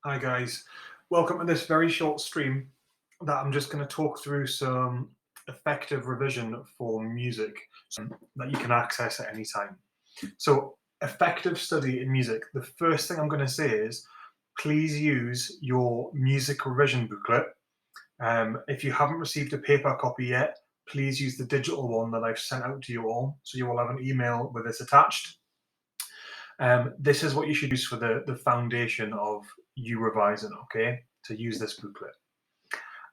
Hi guys, welcome to this very short stream that I'm just going to talk through some effective revision for music that you can access at any time. So effective study in music, the first thing I'm going to say is please use your music revision booklet. If you haven't received a paper copy yet, please use the digital one that I've sent out to you all. So you will have an email with this attached. This is what you should use for the foundation of you revising, okay? To use this booklet.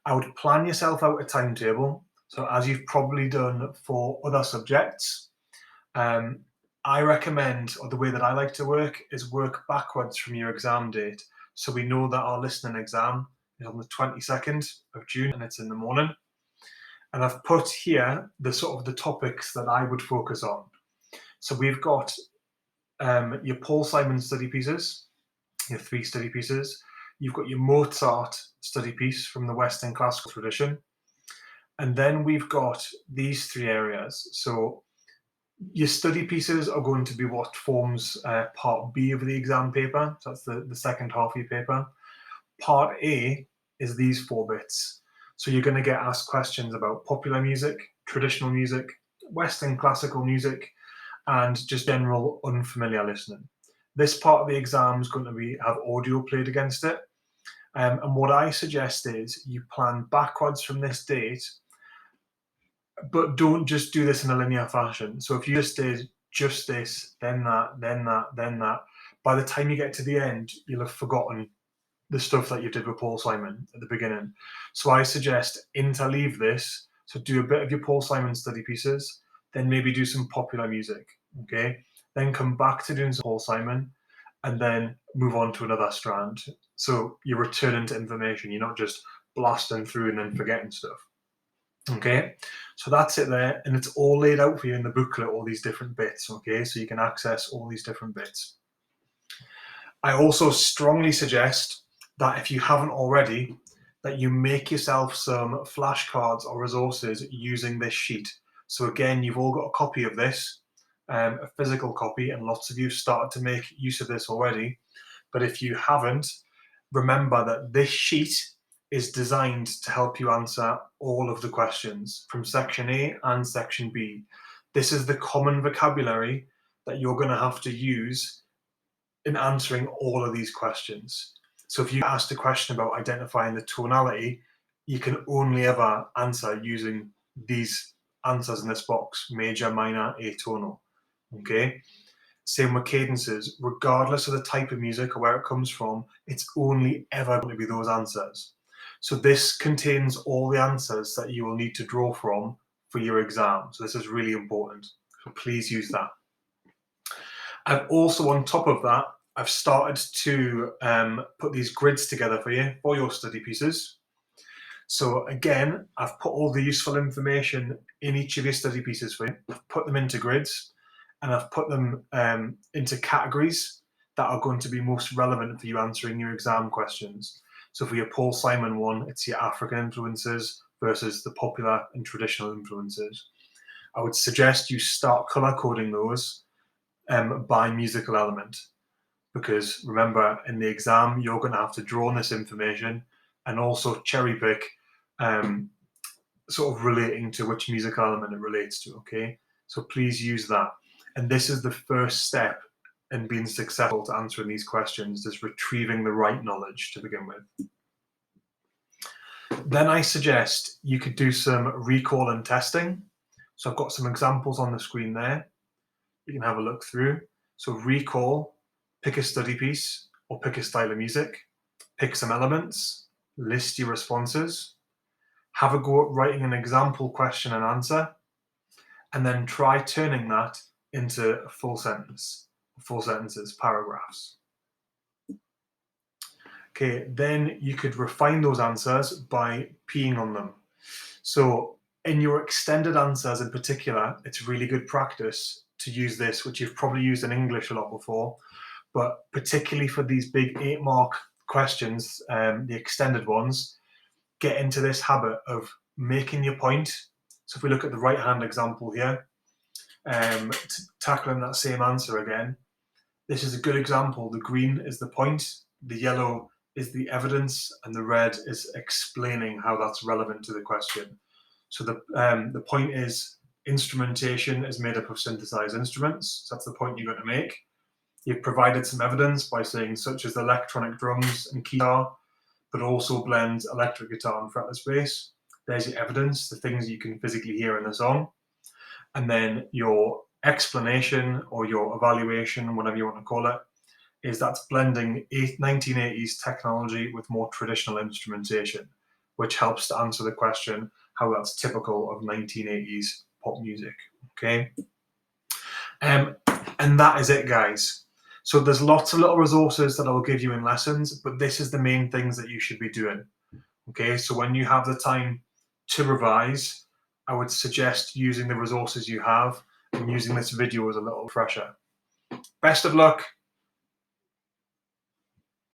I would plan yourself out a timetable. So as you've probably done for other subjects, um, I recommend, or the way that I like to work, is work backwards from your exam date. So we know that our listening exam is on the 22nd of June and it's in the morning. And I've put here the sort of the topics that I would focus on. So we've got your Paul Simon study pieces, your 3 study pieces. You've got your Mozart study piece from the Western classical tradition. And then we've got these 3 areas. So your study pieces are going to be what forms part B of the exam paper. So that's the second half of your paper. Part A is these 4 bits. So you're going to get asked questions about popular music, traditional music, Western classical music, and just general unfamiliar listening. This part of the exam is going to have audio played against it. And what I suggest is you plan backwards from this date, but don't just do this in a linear fashion. So if you just did just this, then that, then that, then that, by the time you get to the end, you'll have forgotten the stuff that you did with Paul Simon at the beginning. So I suggest interleave this. So do a bit of your Paul Simon study pieces, then maybe do some popular music, okay? Then come back to doing some Paul Simon, and then move on to another strand. So you're returning to information. You're not just blasting through and then forgetting stuff. Okay, so that's it there, and it's all laid out for you in the booklet, all these different bits, okay? So you can access all these different bits. I also strongly suggest that if you haven't already, that you make yourself some flashcards or resources using this sheet. So again, you've all got a copy of this, a physical copy, and lots of you have started to make use of this already. But if you haven't, remember that this sheet is designed to help you answer all of the questions from section A and section B. This is the common vocabulary that you're going to have to use in answering all of these questions. So if you asked a question about identifying the tonality, you can only ever answer using these answers in this box: major, minor, atonal. Okay? Same with cadences. Regardless of the type of music or where it comes from, it's only ever going to be those answers. So this contains all the answers that you will need to draw from for your exam. So this is really important. So please use that. I've also, on top of that, I've started to put these grids together for you for your study pieces. So again, I've put all the useful information in each of your study pieces for you. I've put them into grids, and I've put them into categories that are going to be most relevant for you answering your exam questions. So for your Paul Simon one, it's your African influences versus the popular and traditional influences. I would suggest you start color coding those by musical element, because remember, in the exam, you're going to have to draw on this information and also cherry pick sort of relating to which musical element it relates to, okay? So please use that. And this is the first step in being successful to answering these questions, is retrieving the right knowledge to begin with. Then I suggest you could do some recall and testing. So I've got some examples on the screen there. You can have a look through. So recall, pick a study piece or pick a style of music, pick some elements, list your responses, have a go at writing an example question and answer, and then try turning that into a full sentence, full sentences, paragraphs. Okay, then you could refine those answers by peeing on them. So in your extended answers in particular, it's really good practice to use this, which you've probably used in English a lot before, but particularly for these big 8-mark questions, the extended ones, get into this habit of making your point. So if we look at the right-hand example here, tackling that same answer again, this is a good example. The green is the point, the yellow is the evidence, and the red is explaining how that's relevant to the question. So the point is, instrumentation is made up of synthesized instruments. So that's the point you're going to make. You've provided some evidence by saying such as electronic drums and guitar, but also blend electric guitar and fretless bass. There's your evidence, the things you can physically hear in the song. And then your explanation or your evaluation, whatever you want to call it, is that's blending 1980s technology with more traditional instrumentation, which helps to answer the question how that's typical of 1980s pop music. Okay. And that is it, guys. So there's lots of little resources that I'll give you in lessons, but this is the main things that you should be doing. Okay, so when you have the time to revise, I would suggest using the resources you have and using this video as a little refresher. Best of luck.